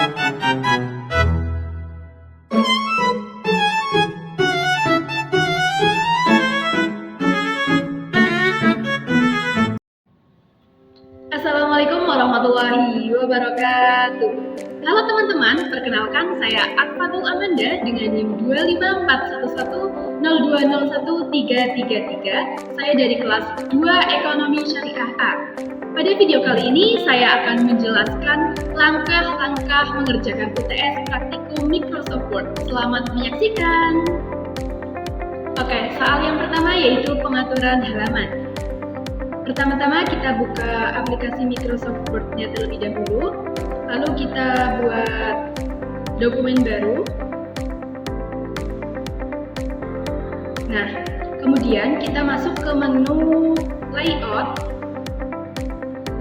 Assalamualaikum warahmatullahi wabarakatuh. Halo teman-teman, perkenalkan saya Akfatul Amanda dengan NIM 2541102013333. Saya dari kelas 2 Ekonomi Syariah A. Pada video kali ini saya akan menjelaskan langkah-langkah mengerjakan UTS praktikum Microsoft Word. Selamat menyaksikan. Oke, soal yang pertama yaitu pengaturan halaman. Pertama-tama kita buka aplikasi Microsoft Word-nya terlebih dahulu, lalu kita buat dokumen baru. Nah, kemudian kita masuk ke menu layout,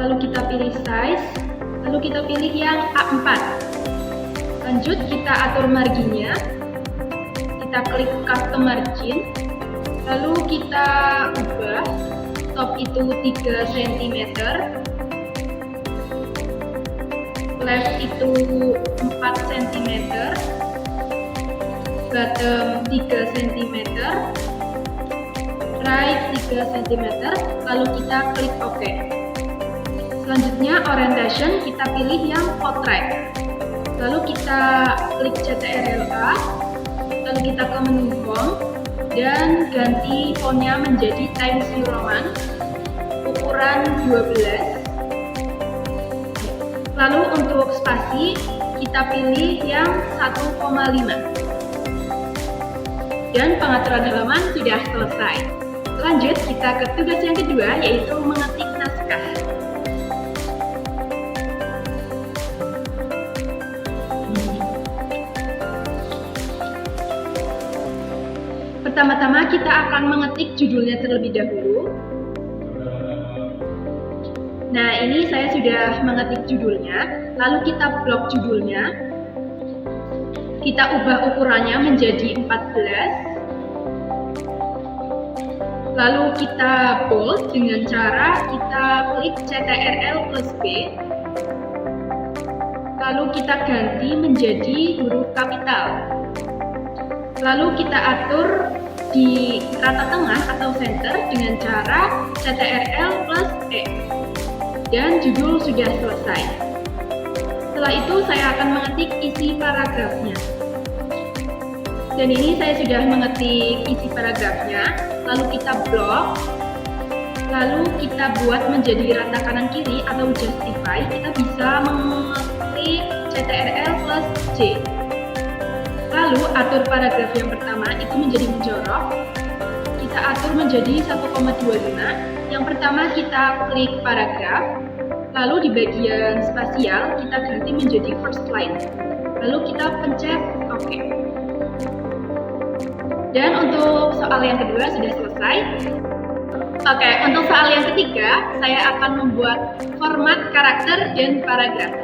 lalu kita pilih size, lalu kita pilih yang A4. Lanjut kita atur marginnya, kita klik custom margin, lalu kita ubah top itu 3 cm, left itu 4 cm, bottom 3 cm, right 3 cm, lalu kita klik OK. Selanjutnya orientation kita pilih yang portrait, lalu kita klik CTRL-A, lalu kita ke menu home dan ganti fontnya menjadi Times New Roman ukuran 12. Lalu untuk spasi kita pilih yang 1,5. Dan pengaturan halaman sudah selesai. Lanjut kita ke tugas yang kedua yaitu mengetik naskah. Pertama-tama kita akan mengetik judulnya terlebih dahulu. Nah, ini saya sudah mengetik judulnya, lalu kita blok judulnya. Kita ubah ukurannya menjadi 14. Lalu kita bold dengan cara kita klik CTRL+B. Lalu kita ganti menjadi huruf kapital. Lalu kita atur di rata tengah atau center dengan cara CTRL+E. Dan judul sudah selesai. Setelah itu saya akan mengetik isi paragrafnya. Dan ini saya sudah mengetik isi paragrafnya, lalu kita blok, lalu kita buat menjadi rata kanan kiri atau justify. Kita bisa mengklik CTRL+J. Lalu atur paragraf yang pertama itu menjadi menjorok. Kita atur menjadi 1,25. Yang pertama kita klik paragraf. Lalu di bagian spasial kita ganti menjadi first line. Lalu kita pencet OK. Dan untuk soal yang kedua sudah selesai. Oke, untuk soal yang ketiga saya akan membuat format karakter dan paragraf.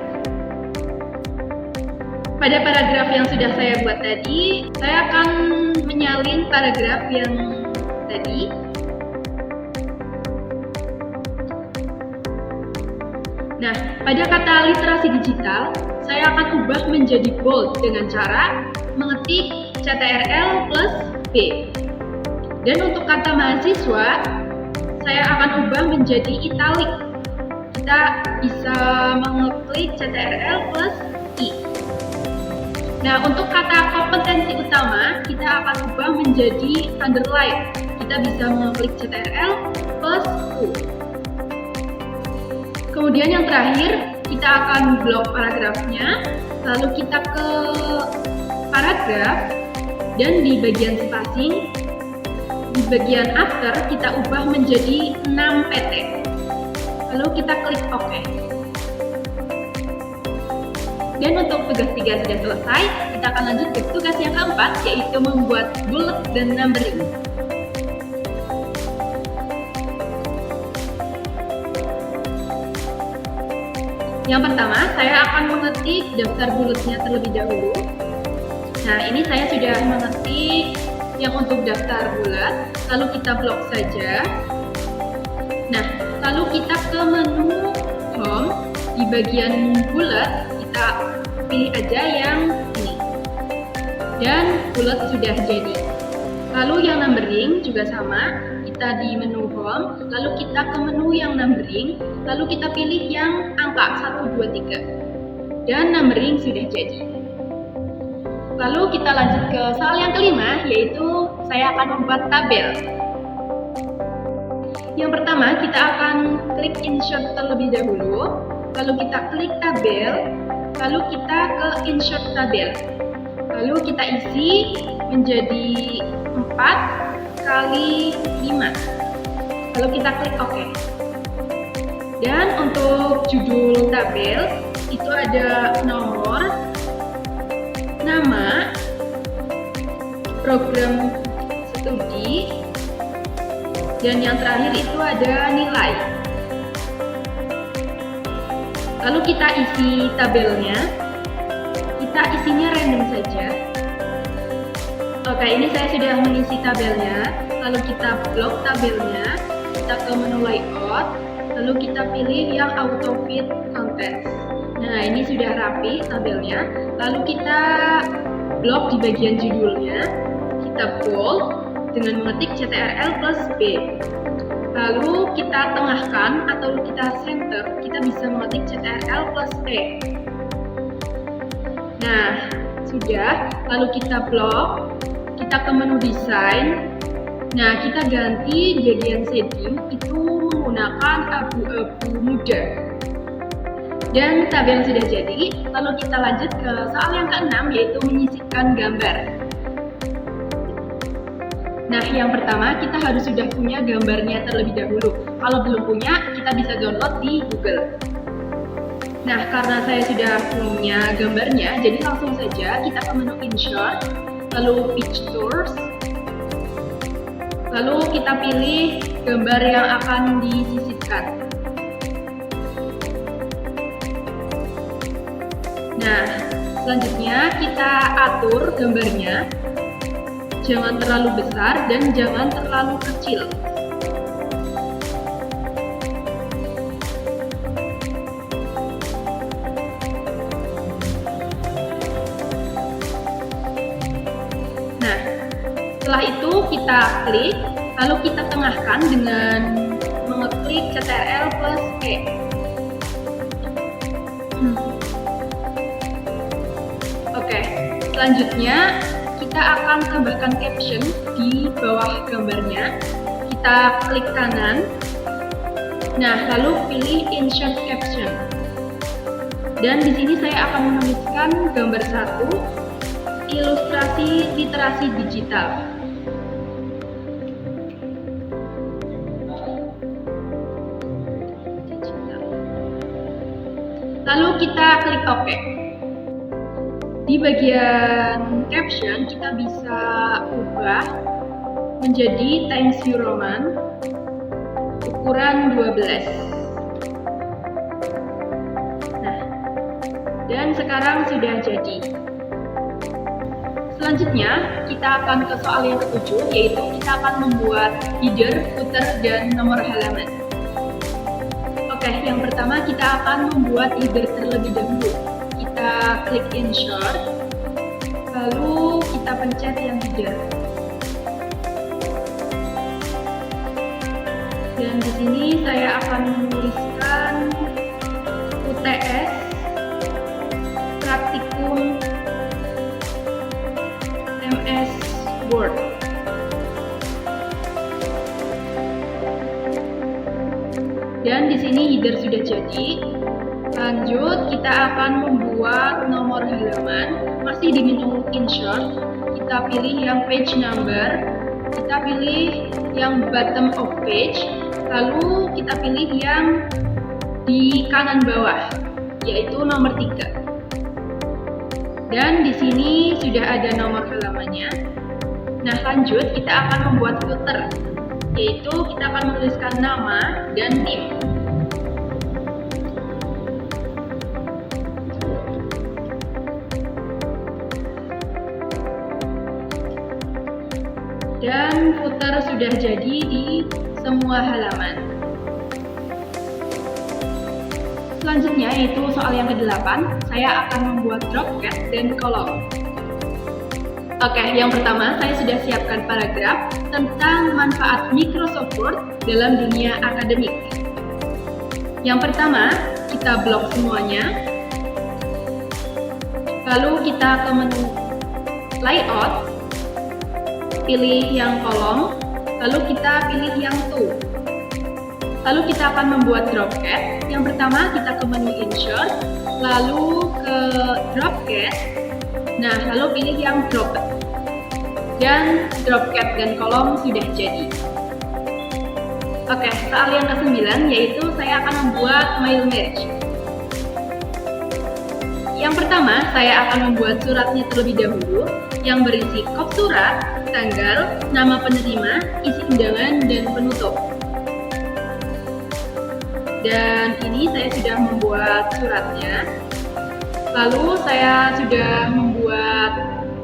Pada paragraf yang sudah saya buat tadi, saya akan menyalin paragraf yang tadi. Nah, pada kata literasi digital, saya akan ubah menjadi bold dengan cara mengetik CTRL+B. Dan untuk kata mahasiswa, saya akan ubah menjadi italic. Kita bisa mengeklik CTRL+I. Nah, untuk kata kompetensi utama, kita akan ubah menjadi underline. Kita bisa mengklik CTRL+U. Kemudian yang terakhir, kita akan blok paragrafnya, lalu kita ke paragraf, dan di bagian spacing, di bagian after, kita ubah menjadi 6 pt. Lalu kita klik OK. Dan untuk tugas 3 sudah selesai, kita akan lanjut ke tugas yang keempat, yaitu membuat bullet dan numbering. Yang pertama, saya akan mengetik daftar bulletnya terlebih dahulu. Nah, ini saya sudah mengetik yang untuk daftar bulat, lalu kita blok saja. Nah, lalu kita ke menu home, di bagian bulat kita pilih aja yang ini. Dan bulat sudah jadi. Lalu yang numbering juga sama, kita di menu home, lalu kita ke menu yang numbering, lalu kita pilih yang angka 1, 2, 3. Dan numbering sudah jadi. Lalu kita lanjut ke soal yang kelima, yaitu saya akan membuat tabel. Yang pertama, kita akan klik insert terlebih dahulu, lalu kita klik tabel, lalu kita ke insert tabel. Lalu kita isi menjadi 4 kali 5. Lalu kita klik OK. Dan untuk judul tabel itu ada nomor, nama, program studi, dan yang terakhir itu ada nilai. Lalu kita isi tabelnya. Kita isinya random saja. Oke, ini saya sudah mengisi tabelnya. Lalu kita blok tabelnya, kita ke menu layout, lalu kita pilih yang auto fit contents. Nah, ini sudah rapi tabelnya. Lalu kita blok di bagian judulnya, kita bold dengan mengetik CTRL plus B. Lalu kita tengahkan atau kita center, kita bisa mengetik CTRL plus E. Nah, sudah. Lalu kita blok, kita ke menu desain. Nah, kita ganti bagian shading itu menggunakan abu-abu muda. Dan tabel sudah jadi. Lalu kita lanjut ke soal yang ke-6, yaitu menyisipkan gambar. Nah, yang pertama kita harus sudah punya gambarnya terlebih dahulu. Kalau belum punya, kita bisa download di Google. Nah, karena saya sudah punya gambarnya, jadi langsung saja kita ke menu Insert, lalu Pictures, lalu kita pilih gambar yang akan disisipkan. Nah, selanjutnya kita atur gambarnya, jangan terlalu besar dan jangan terlalu kecil. Setelah itu kita klik, lalu kita tengahkan dengan mengeklik CTRL plus E. Oke, selanjutnya kita akan tambahkan caption di bawah gambarnya. Kita klik kanan, nah lalu pilih insert caption. Dan di sini saya akan menuliskan gambar 1, ilustrasi literasi digital. Lalu kita klik OK. Di bagian caption kita bisa ubah menjadi Times New Roman ukuran 12. Nah, dan sekarang sudah jadi. Selanjutnya kita akan ke soal yang ke-7, yaitu kita akan membuat header, footer, dan nomor halaman. Oke, yang pertama kita akan membuat header terlebih dahulu. Kita klik insert, lalu kita pencet yang header. Dan di sini saya akan menuliskan UTS Praktikum MS Word. Dan di sini header sudah jadi. Lanjut, kita akan membuat nomor halaman. Masih di menu Insert, kita pilih yang page number, kita pilih yang bottom of page, lalu kita pilih yang di kanan bawah, yaitu nomor 3. Dan di sini sudah ada nomor halamannya. Nah, lanjut kita akan membuat footer, yaitu kita akan menuliskan nama dan tim. Dan footer sudah jadi di semua halaman. Selanjutnya yaitu soal yang ke-8, saya akan membuat dropcat dan kolom. Oke, yang pertama saya sudah siapkan paragraf tentang manfaat Microsoft Word dalam dunia akademik. Yang pertama, kita blok semuanya. Lalu kita ke menu layout, pilih yang kolom, lalu kita pilih yang to. Lalu kita akan membuat dropcat. Yang pertama kita ke menu insert, lalu ke dropcat. Nah, lalu pilih yang drop. Dan dropcat dan kolom sudah jadi. Oke, soal yang ke-9 yaitu saya akan membuat mail merge. Yang pertama, saya akan membuat suratnya terlebih dahulu yang berisi kop surat, tanggal, nama penerima, isi undangan, dan penutup. Dan ini saya sudah membuat suratnya. Lalu saya sudah membuat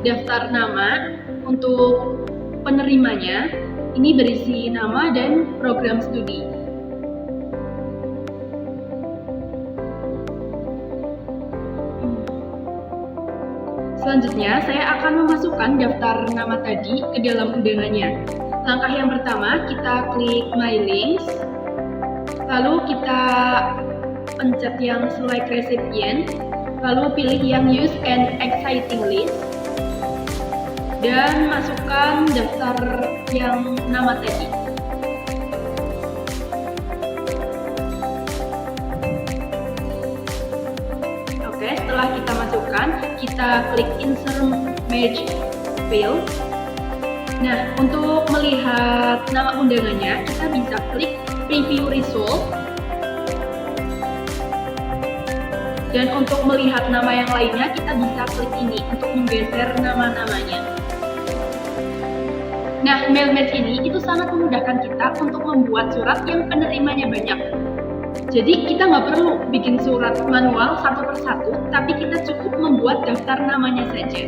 daftar nama untuk penerimanya. Ini berisi nama dan program studi. Selanjutnya, saya akan memasukkan daftar nama tadi ke dalam undangannya. Langkah yang pertama, kita klik My Links, lalu kita pencet yang Select Recipient, lalu pilih yang Use an Exciting List, dan masukkan daftar yang nama tadi. Oke, setelah kita masukkan, kita klik Insert Merge Field. Nah, untuk melihat nama undangannya, kita bisa klik Preview Result. Dan untuk melihat nama yang lainnya, kita bisa klik ini untuk menggeser nama-namanya. Nah, mail merge ini itu sangat memudahkan kita untuk membuat surat yang penerimanya banyak. Jadi kita nggak perlu bikin surat manual satu persatu, tapi kita cukup membuat daftar namanya saja.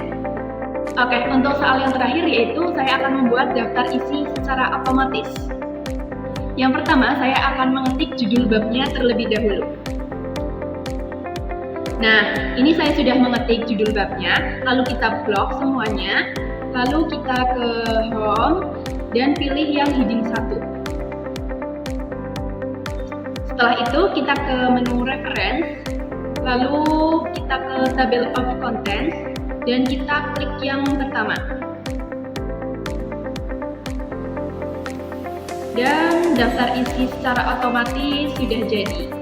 Oke, untuk soal yang terakhir yaitu saya akan membuat daftar isi secara otomatis. Yang pertama, saya akan mengetik judul babnya terlebih dahulu. Nah, ini saya sudah mengetik judul babnya, lalu kita blok semuanya. Lalu kita ke home dan pilih yang heading 1. Setelah itu kita ke menu reference, lalu kita ke table of contents dan kita klik yang pertama. Dan daftar isi secara otomatis sudah jadi.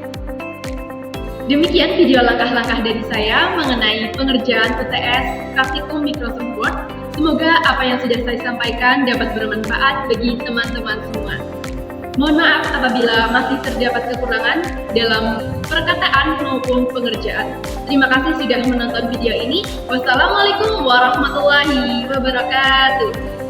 Demikian video langkah-langkah dari saya mengenai pengerjaan UTS Praktikum Microsoft Word. Semoga apa yang sudah saya sampaikan dapat bermanfaat bagi teman-teman semua. Mohon maaf apabila masih terdapat kekurangan dalam perkataan maupun pengerjaan. Terima kasih sudah menonton video ini. Wassalamualaikum warahmatullahi wabarakatuh.